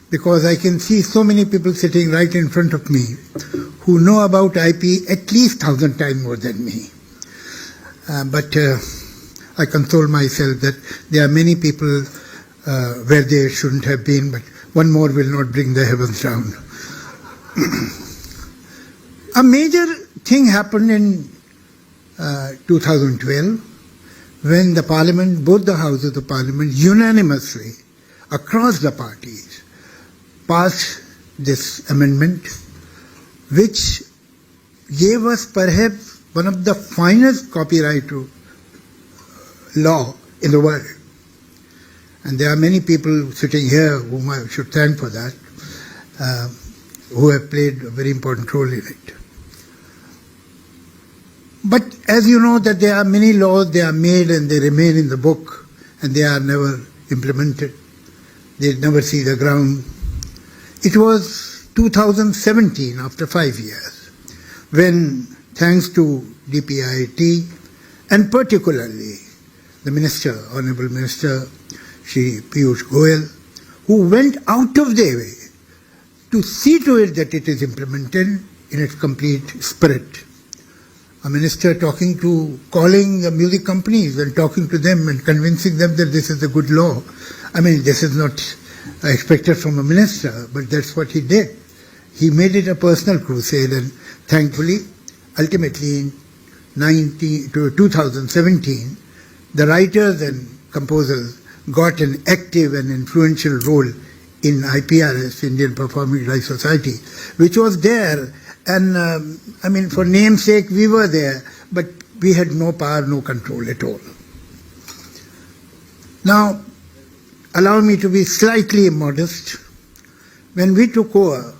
because I can see so many people sitting right in front of me who know about IP at least 1,000 times more than me. But I console myself that there are many people where they shouldn't have been, but one more will not bring the heavens down. A major thing happened in 2012 when the Parliament, both the houses of the Parliament, unanimously, across the parties, passed this amendment, which gave us perhaps one of the finest copyright law in the world. And there are many people sitting here whom I should thank for that, who have played a very important role in it. But as you know that there are many laws, they are made and they remain in the book and they are never implemented. They never see the ground. It was 2017, after 5 years, when, thanks to DPIIT and particularly the Minister, Honourable Minister Shri Piyush Goyal, who went out of their way to see to it that it is implemented in its complete spirit. A minister calling the music companies and talking to them and convincing them that this is a good law. I mean, this is not expected from a minister, but that's what he did. He made it a personal crusade, and thankfully, ultimately in 2017, the writers and composers got an active and influential role in IPRS, Indian Performing Rights Society, which was there. And I mean, for namesake, we were there, but we had no power, no control at all. Now, allow me to be slightly modest. When we took over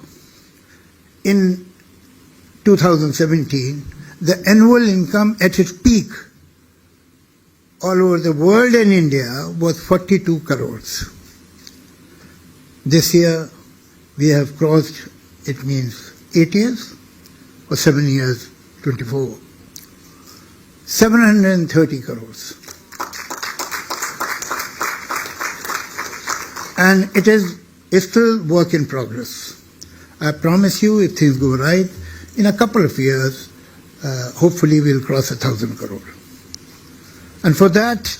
in 2017, the annual income at its peak all over the world and India was 42 crores. This year, we have crossed, it means 8 years or 7 years, 24, 730 crores. And it is still work in progress. I promise you, if things go right, in a couple of years, hopefully we'll cross 1,000 crore. And for that,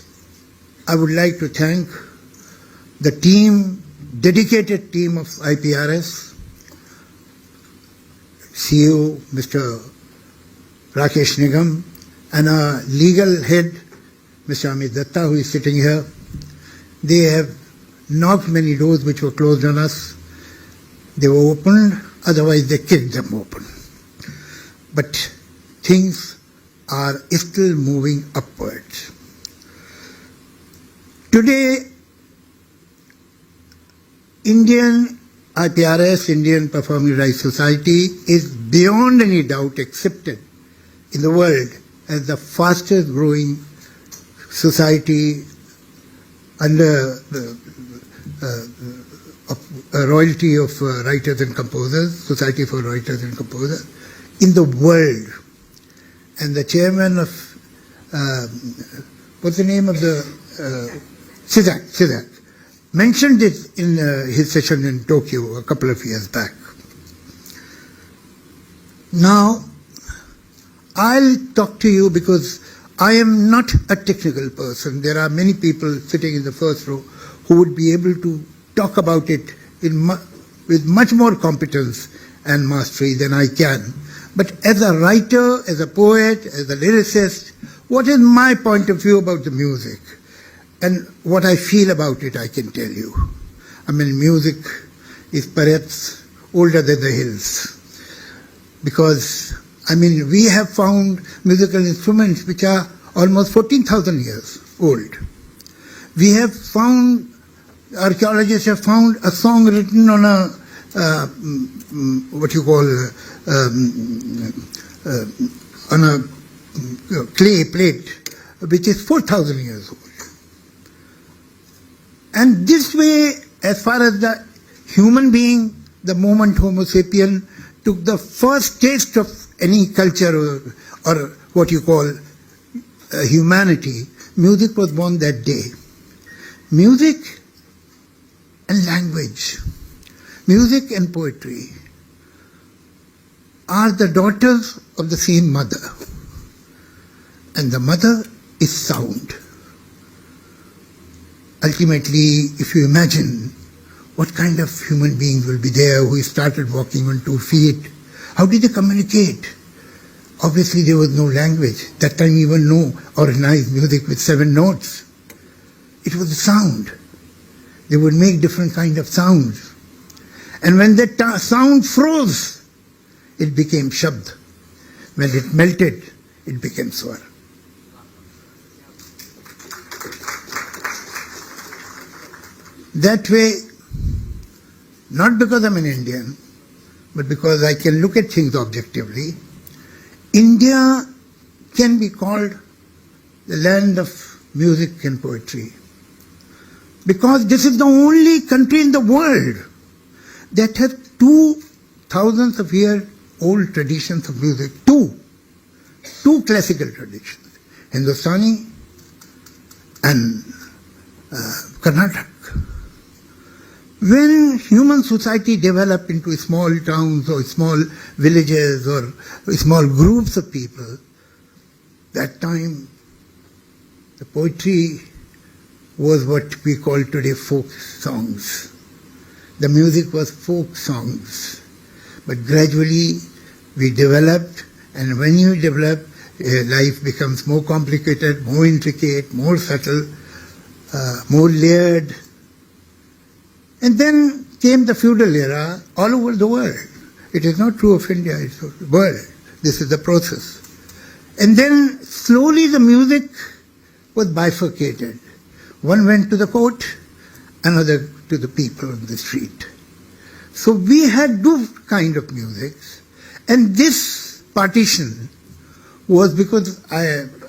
I would like to thank the team, dedicated team of IPRS, CEO Mr. Rakesh Nigam, and our legal head, Mr. Amit Datta, who is sitting here. They have knocked many doors which were closed on us. They were opened, otherwise they kicked them open. But things are still moving upwards. Today, Indian IPRS, Indian Performing Rights Society, is beyond any doubt accepted in the world as the fastest growing society under the royalty of writers and composers, Society for Writers and Composers, in the world. And the chairman of, what's the name of the, SIDAC, mentioned it in his session in Tokyo a couple of years back. Now, I'll talk to you because I am not a technical person. There are many people sitting in the first row who would be able to talk about it with much more competence and mastery than I can. But as a writer, as a poet, as a lyricist, what is my point of view about the music? And what I feel about it, I can tell you. I mean, music is perhaps older than the hills. Because, I mean, we have found musical instruments which are almost 14,000 years old. We have found, archaeologists have found a song written on a, what you call, on a clay plate, which is 4,000 years old. And this way, as far as the human being, the moment Homo sapien took the first taste of any culture or what you call humanity, music was born that day. Music and language Music and poetry are the daughters of the same mother. And the mother is sound. Ultimately, if you imagine what kind of human beings will be there who started walking on 2 feet, how did they communicate? Obviously, there was no language. That time, even no organized music with 7 notes. It was the sound. They would make different kind of sounds. And when that sound froze, it became shabd. When it melted, it became swar. That way, not because I'm an Indian, but because I can look at things objectively, India can be called the land of music and poetry. Because this is the only country in the world that has 2,000 of year old traditions of music. Two classical traditions, Hindustani and Carnatic. When human society developed into small towns or small villages or small groups of people, that time the poetry was what we call today folk songs. The music was folk songs. But gradually we developed, and when you develop, life becomes more complicated, more intricate, more subtle, more layered. And then came the feudal era all over the world. It is not true of India, it's of the world. This is the process. And then slowly the music was bifurcated. One went to the court, another to the people on the street. So we had two kind of music. And this partition was because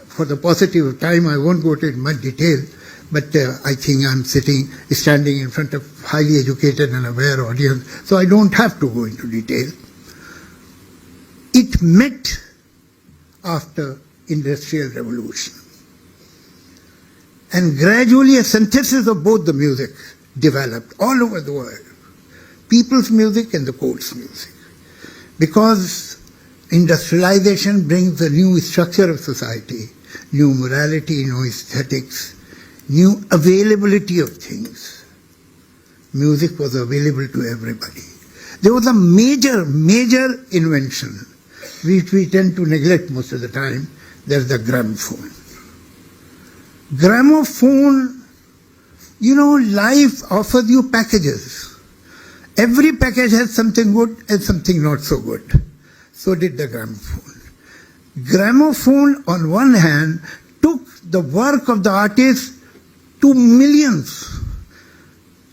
for the paucity of time, I won't go into much detail, but I think I'm standing in front of highly educated and aware audience, so I don't have to go into detail. It met after Industrial Revolution. And gradually a synthesis of both the music developed all over the world. People's music and the court's music. Because industrialization brings a new structure of society, new morality, new aesthetics, new availability of things. Music was available to everybody. There was a major invention, which we tend to neglect most of the time. There's the gramophone. Gramophone, life offers you packages. Every package has something good and something not so good. So did the gramophone. Gramophone, on one hand, took the work of the artist to millions,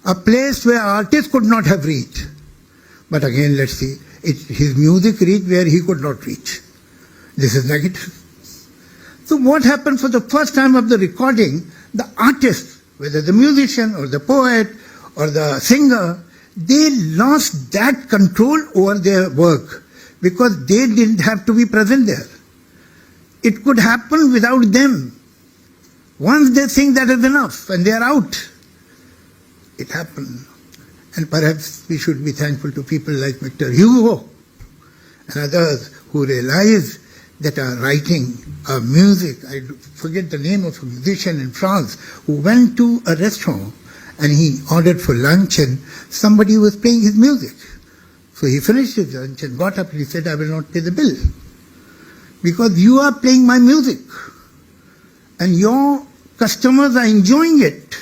a place where artists could not have reached. But again, let's see, his music reached where he could not reach. This is negative. So what happened for the first time of the recording, the artist, whether the musician or the poet or the singer, they lost that control over their work because they didn't have to be present there. It could happen without them. Once they think that is enough and they are out, it happened. And perhaps we should be thankful to people like Victor Hugo and others who realize that are writing music. I forget the name of a musician in France who went to a restaurant and he ordered for lunch and somebody was playing his music. So he finished his lunch and got up and he said, I will not pay the bill because you are playing my music and your customers are enjoying it.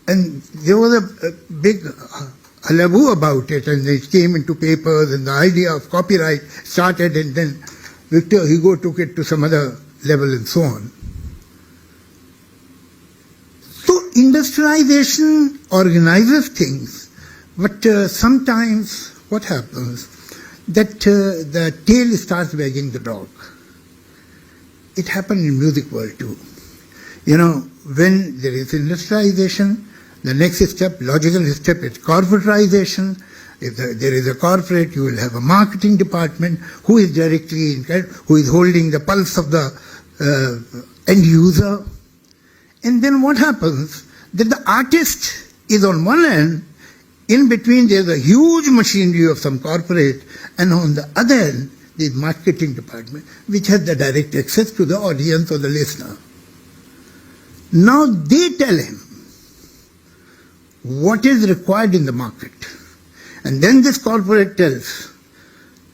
And there was a big hullabaloo about it, and it came into papers, and the idea of copyright started, and then Victor Hugo took it to some other level and so on. So industrialization organizes things, but sometimes what happens, that the tail starts wagging the dog. It happened in music world too. When there is industrialization, the next step, logical step, is corporatization. If there is a corporate, you will have a marketing department who is directly who is holding the pulse of the end user. And then what happens? That the artist is on one end In between, there's a huge machinery of some corporate, and on the other end, the marketing department, which has the direct access to the audience or the listener. Now they tell him what is required in the market. And then this corporate tells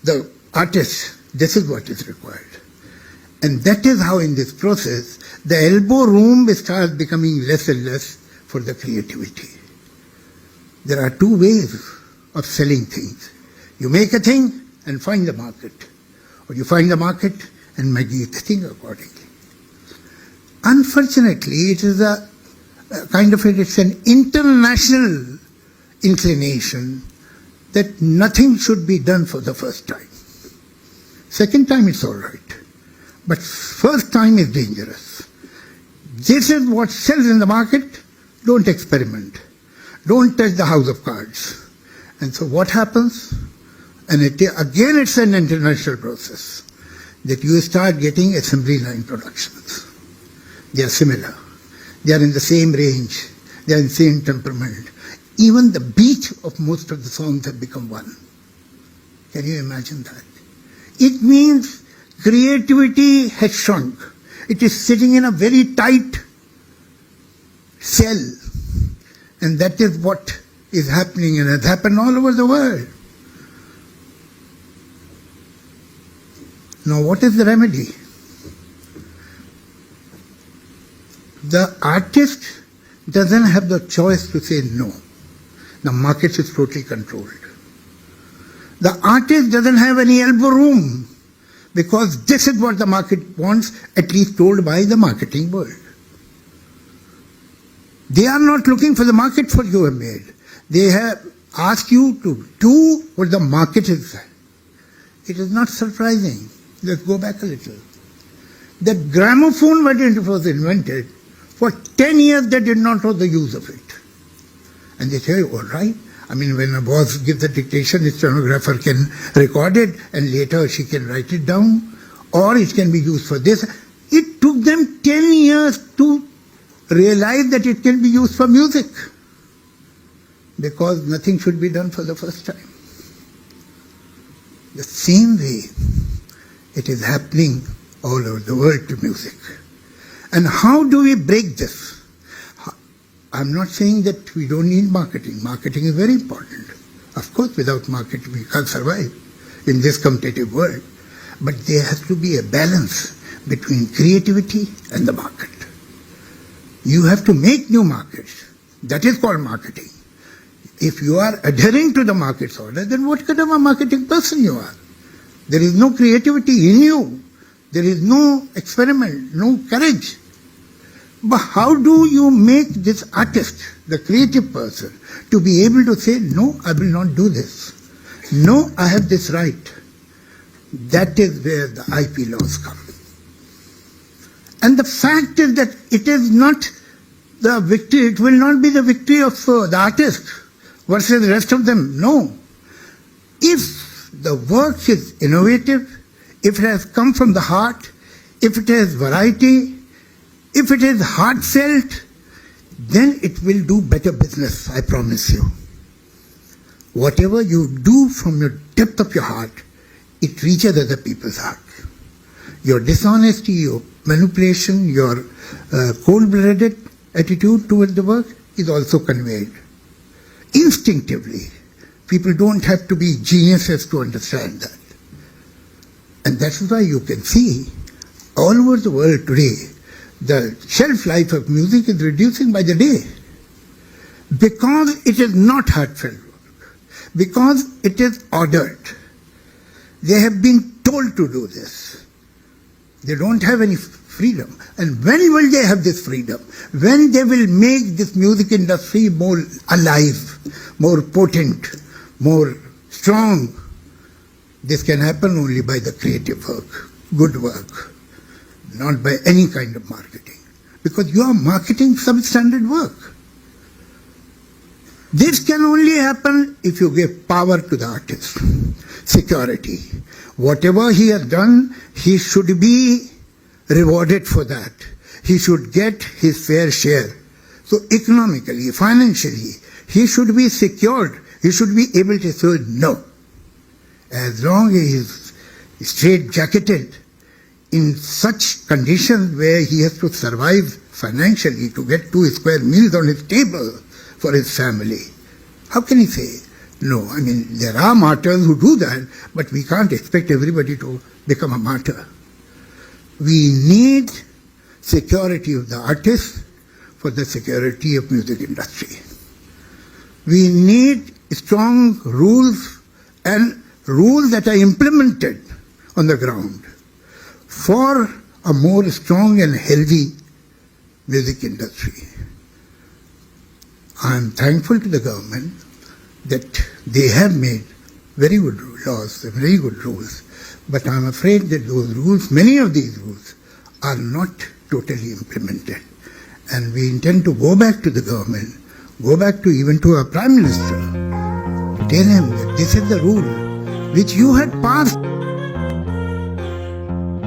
the artist, this is what is required. And that is how in this process, the elbow room starts becoming less and less for the creativity. There are two ways of selling things. You make a thing and find the market. Or you find the market and make the thing accordingly. Unfortunately, it is it's an international inclination that nothing should be done for the first time. Second time it's all right. But first time is dangerous. This is what sells in the market. Don't experiment. Don't touch the house of cards. And so what happens? And again it's an international process that you start getting assembly line productions. They are similar. They are in the same range. They are in the same temperament. Even the beat of most of the songs have become one. Can you imagine that? It means creativity has shrunk. It is sitting in a very tight cell. And that is what is happening, and has happened all over the world. Now, what is the remedy? The artist doesn't have the choice to say no. The market is totally controlled. The artist doesn't have any elbow room because this is what the market wants, at least told by the marketing world. They are not looking for the market for you have made. They have asked you to do what the market is. It is not surprising. Let's go back a little. The gramophone, when it was invented, for 10 years they did not know the use of it. And they say, all right. I mean, when a boss gives the dictation, the stenographer can record it and later she can write it down, or it can be used for this. It took them 10 years to realize that it can be used for music, because nothing should be done for the first time. The same way it is happening all over the world to music. And how do we break this? I'm not saying that we don't need marketing. Marketing is very important. Of course, without marketing we can't survive in this competitive world. But there has to be a balance between creativity and the market. You have to make new markets. That is called marketing. If you are adhering to the market's order, then what kind of a marketing person you are? There is no creativity in you. There is no experiment, no courage. But how do you make this artist, the creative person, to be able to say, no, I will not do this. No, I have this right. That is where the IP laws come. And the fact is that it is not the victory, it will not be the victory of the artist versus the rest of them. No. If the work is innovative, if it has come from the heart, if it has variety, if it is heartfelt, then it will do better business, I promise you. Whatever you do from your depth of your heart, it reaches other people's heart. Your dishonesty, your manipulation, your cold-blooded attitude towards the work is also conveyed. Instinctively. People don't have to be geniuses to understand that. And that's why you can see all over the world today, the shelf life of music is reducing by the day. Because it is not heartfelt work. Because it is ordered. They have been told to do this. They don't have any freedom. And when will they have this freedom? When they will make this music industry more alive, more potent, more strong. This can happen only by the creative work, good work, not by any kind of marketing. Because you are marketing substandard work. This can only happen if you give power to the artist, security. Whatever he has done, he should be rewarded for that. He should get his fair share. So economically, financially, he should be secured. He should be able to say no. As long as he is straight-jacketed in such conditions where he has to survive financially to get 2 square meals on his table for his family, how can he say no? I mean, there are martyrs who do that, but we can't expect everybody to become a martyr. We need security of the artist for the security of music industry. We need strong rules and rules that are implemented on the ground for a more strong and healthy music industry. I am thankful to the government that they have made very good laws, very good rules, but I am afraid that those rules, many of these rules, are not totally implemented. And we intend to go back to the government, go back to even to our Prime Minister, to tell him that this is the rule which you had passed.